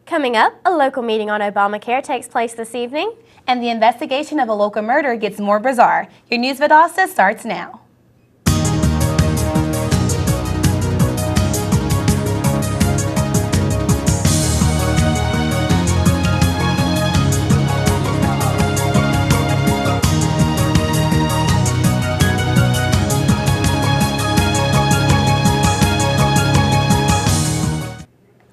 Coming up, a local meeting on Obamacare takes place this evening. And the investigation of a local murder gets more bizarre. Your News Valdosta starts now.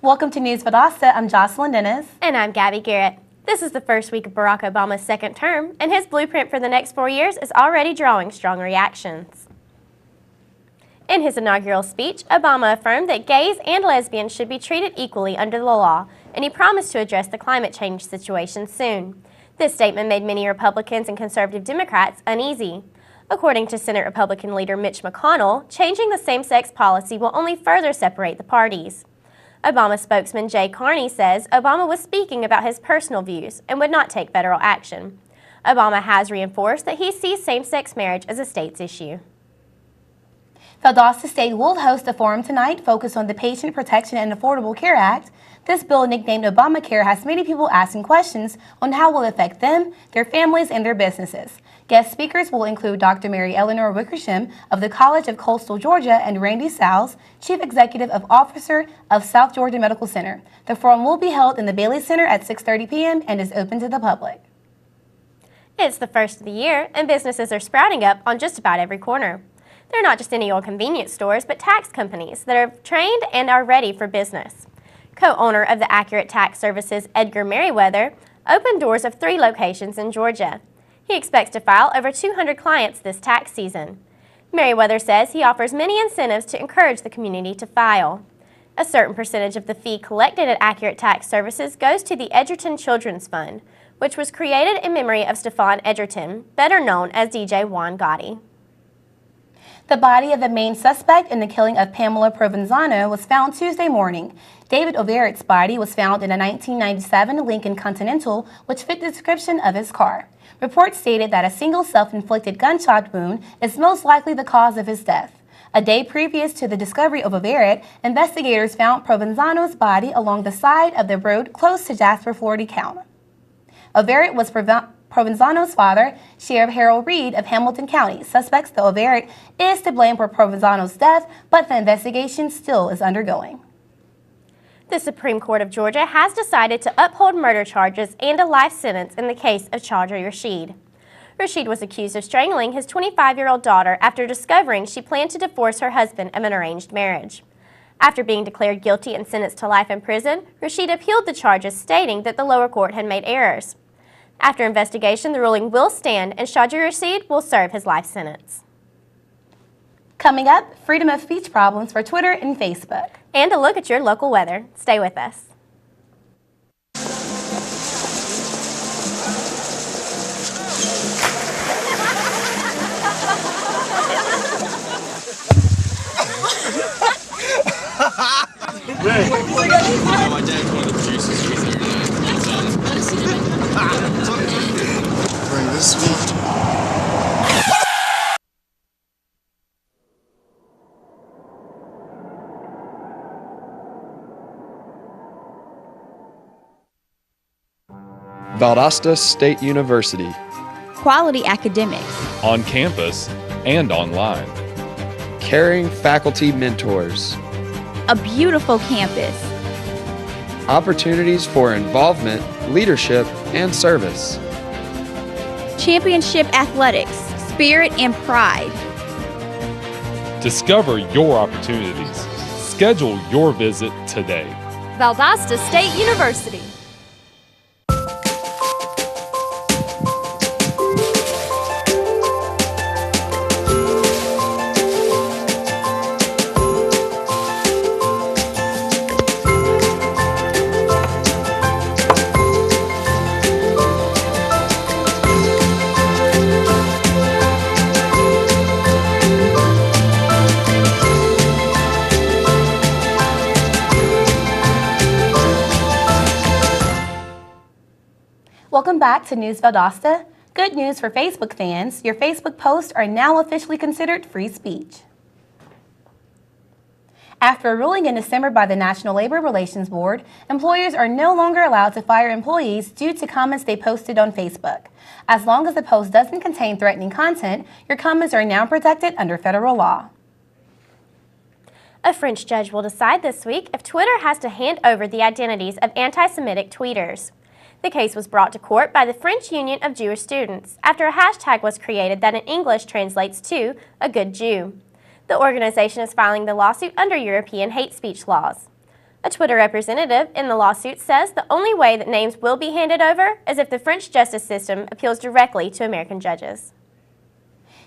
Welcome to News Valdosta. I'm Jocelyn Dennis. And I'm Gabby Garrett. This is the first week of Barack Obama's second term, and his blueprint for the next 4 years is already drawing strong reactions. In his inaugural speech, Obama affirmed that gays and lesbians should be treated equally under the law, and he promised to address the climate change situation soon. This statement made many Republicans and conservative Democrats uneasy. According to Senate Republican leader Mitch McConnell, changing the same-sex policy will only further separate the parties. Obama spokesman Jay Carney says Obama was speaking about his personal views and would not take federal action. Obama has reinforced that he sees same-sex marriage as a state's issue. Valdosta State will host a forum tonight focused on the Patient Protection and Affordable Care Act. This bill, nicknamed Obamacare, has many people asking questions on how it will affect them, their families, and their businesses. Guest speakers will include Dr. Mary Eleanor Wickersham of the College of Coastal Georgia and Randy Sowles, Chief Executive Officer of South Georgia Medical Center. The forum will be held in the Bailey Center at 6:30 p.m. and is open to the public. It's the first of the year, and businesses are sprouting up on just about every corner. They're not just any old convenience stores, but tax companies that are trained and are ready for business. Co-owner of the Accurate Tax Services, Edgar Merriweather, opened doors of 3 locations in Georgia. He expects to file over 200 clients this tax season. Merriweather says he offers many incentives to encourage the community to file. A certain percentage of the fee collected at Accurate Tax Services goes to the Edgerton Children's Fund, which was created in memory of Stephon Edgerton, better known as DJ Juan Gotti. The body of the main suspect in the killing of Pamela Provenzano was found Tuesday morning. David Overett's body was found in a 1997 Lincoln Continental, which fit the description of his car. Reports stated that a single self-inflicted gunshot wound is most likely the cause of his death. A day previous to the discovery of Overett, investigators found Provenzano's body along the side of the road close to Jasper, Florida County. Overett was Provenzano's father, Sheriff Harold Reed of Hamilton County, suspects that Overett is to blame for Provenzano's death, but the investigation still is undergoing. The Supreme Court of Georgia has decided to uphold murder charges and a life sentence in the case of Chaudhry Rashid. Rashid was accused of strangling his 25-year-old daughter after discovering she planned to divorce her husband of an arranged marriage. After being declared guilty and sentenced to life in prison, Rashid appealed the charges, stating that the lower court had made errors. After investigation, the ruling will stand and Chaudhry Rashid will serve his life sentence. Coming up, freedom of speech problems for Twitter and Facebook. And a look at your local weather. Stay with us. My dad's one of the producers. He's here tonight. Bring this speech. Valdosta State University. Quality academics. On campus and online. Caring faculty mentors. A beautiful campus. Opportunities for involvement, leadership, and service. Championship athletics, spirit and pride. Discover your opportunities. Schedule your visit today. Valdosta State University. Welcome back to News Valdosta. Good news for Facebook fans. Your Facebook posts are now officially considered free speech. After a ruling in December by the National Labor Relations Board, employers are no longer allowed to fire employees due to comments they posted on Facebook. As long as the post doesn't contain threatening content, your comments are now protected under federal law. A French judge will decide this week if Twitter has to hand over the identities of anti-Semitic tweeters. The case was brought to court by the French Union of Jewish Students after a hashtag was created that in English translates to "a good Jew." The organization is filing the lawsuit under European hate speech laws. A Twitter representative in the lawsuit says the only way that names will be handed over is if the French justice system appeals directly to American judges.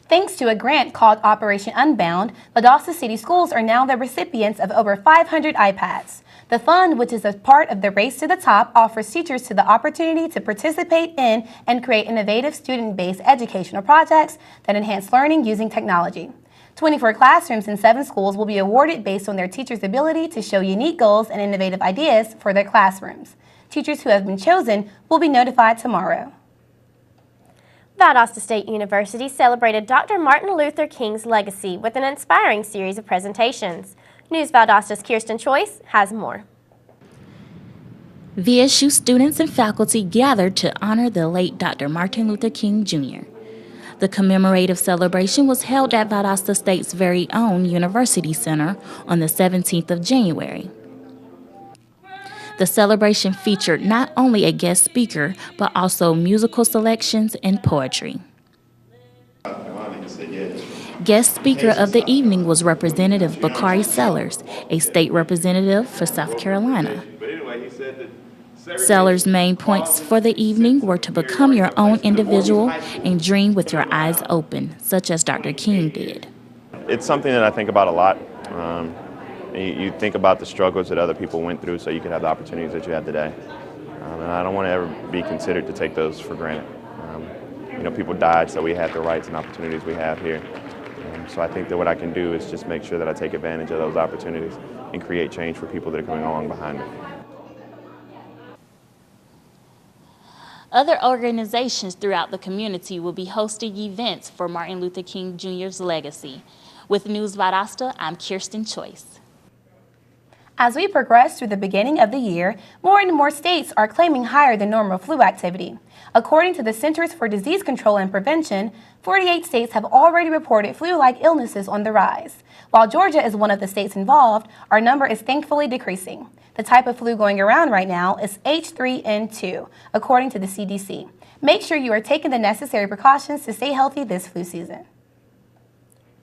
Thanks to a grant called Operation Unbound, Valdosta City Schools are now the recipients of over 500 iPads. The fund, which is a part of the Race to the Top, offers teachers the opportunity to participate in and create innovative student-based educational projects that enhance learning using technology. 24 classrooms in 7 schools will be awarded based on their teachers' ability to show unique goals and innovative ideas for their classrooms. Teachers who have been chosen will be notified tomorrow. Valdosta State University celebrated Dr. Martin Luther King's legacy with an inspiring series of presentations. News Valdosta's Kirsten Choice has more. VSU students and faculty gathered to honor the late Dr. Martin Luther King, Jr. The commemorative celebration was held at Valdosta State's very own University Center on the 17th of January. The celebration featured not only a guest speaker, but also musical selections and poetry. Guest speaker of the evening was Representative Bakari Sellers, a state representative for South Carolina. Sellers' main points for the evening were to become your own individual and dream with your eyes open, such as Dr. King did. It's something that I think about a lot. You think about the struggles that other people went through so you could have the opportunities that you have today. And I don't want to ever be considered to take those for granted. People died so we had the rights and opportunities we have here. So I think that what I can do is just make sure that I take advantage of those opportunities and create change for people that are coming along behind me. Other organizations throughout the community will be hosting events for Martin Luther King Jr.'s legacy. With News Valdosta, I'm Kirsten Choice. As we progress through the beginning of the year, more and more states are claiming higher than normal flu activity. According to the Centers for Disease Control and Prevention, 48 states have already reported flu-like illnesses on the rise. While Georgia is one of the states involved, our number is thankfully decreasing. The type of flu going around right now is H3N2, according to the CDC. Make sure you are taking the necessary precautions to stay healthy this flu season.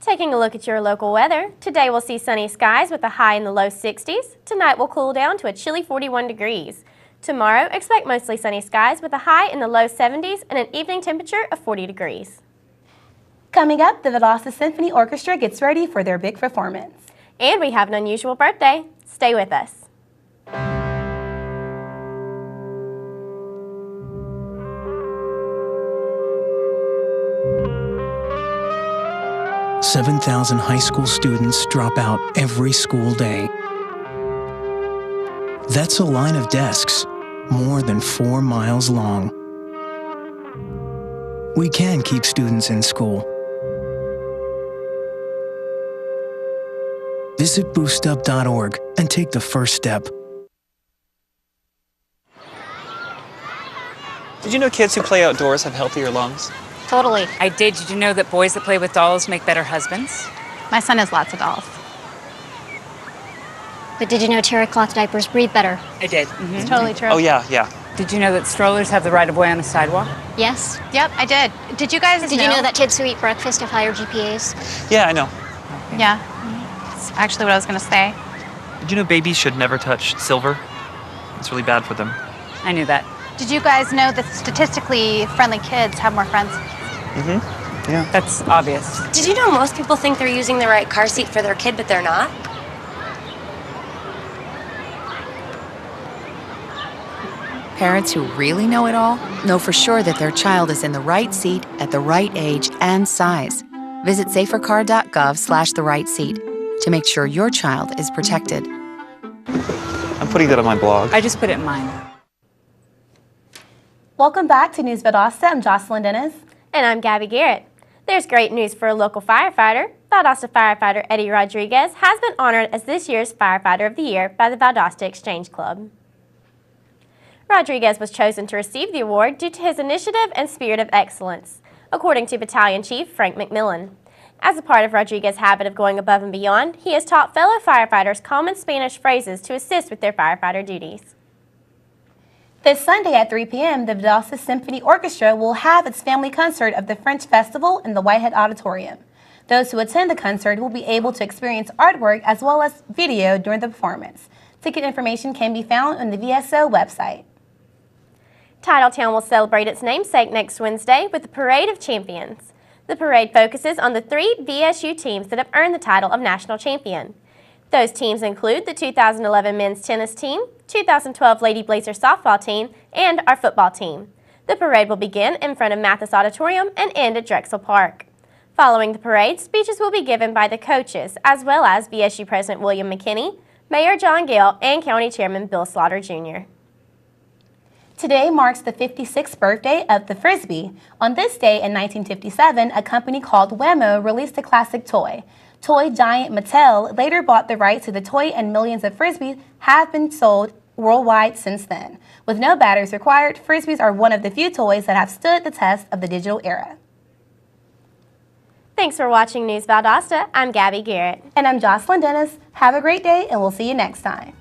Taking a look at your local weather, today we'll see sunny skies with a high in the low 60s. Tonight we'll cool down to a chilly 41 degrees. Tomorrow, expect mostly sunny skies with a high in the low 70s and an evening temperature of 40 degrees. Coming up, the Valdosta Symphony Orchestra gets ready for their big performance. And we have an unusual birthday. Stay with us. 7,000 high school students drop out every school day. That's a line of desks more than 4 miles long. We can keep students in school. Visit boostup.org and take the first step. Did you know kids who play outdoors have healthier lungs? Totally. I did. Did you know that boys that play with dolls make better husbands? My son has lots of dolls. But did you know terry cloth diapers breathe better? I did. It's totally true. Oh, yeah. Did you know that strollers have the right of way on a sidewalk? Yes. Yep, I did. Did you guys Did you know that kids who eat breakfast have higher GPAs? Yeah, I know. Okay. Yeah. That's actually what I was going to say. Did you know babies should never touch silver? It's really bad for them. I knew that. Did you guys know that statistically friendly kids have more friends? Mm-hmm. Yeah. That's obvious. Did you know most people think they're using the right car seat for their kid, but they're not? Parents who really know it all know for sure that their child is in the right seat at the right age and size. Visit safercar.gov/the right seat to make sure your child is protected. I'm putting that on my blog. I just put it in mine. Welcome back to News Valdosta. I'm Jocelyn Dennis. And I'm Gabby Garrett. There's great news for a local firefighter. Valdosta firefighter Eddie Rodriguez has been honored as this year's Firefighter of the Year by the Valdosta Exchange Club. Rodriguez was chosen to receive the award due to his initiative and spirit of excellence, according to Battalion Chief Frank McMillan. As a part of Rodriguez's habit of going above and beyond, he has taught fellow firefighters common Spanish phrases to assist with their firefighter duties. This Sunday at 3 p.m., the Valdosta Symphony Orchestra will have its family concert of the French Festival in the Whitehead Auditorium. Those who attend the concert will be able to experience artwork as well as video during the performance. Ticket information can be found on the VSO website. Titletown will celebrate its namesake next Wednesday with the Parade of Champions. The parade focuses on the 3 VSU teams that have earned the title of National Champion. Those teams include the 2011 men's tennis team, 2012 Lady Blazer softball team, and our football team. The parade will begin in front of Mathis Auditorium and end at Drexel Park. Following the parade, speeches will be given by the coaches, as well as VSU President William McKinney, Mayor John Gale, and County Chairman Bill Slaughter, Jr. Today marks the 56th birthday of the Frisbee. On this day in 1957, a company called Wham-O released a classic toy. Toy giant Mattel later bought the rights to the toy, and millions of Frisbees have been sold worldwide since then. With no batteries required, Frisbees are one of the few toys that have stood the test of the digital era. Thanks for watching News Valdosta. I'm Gabby Garrett. And I'm Jocelyn Dennis. Have a great day, and we'll see you next time.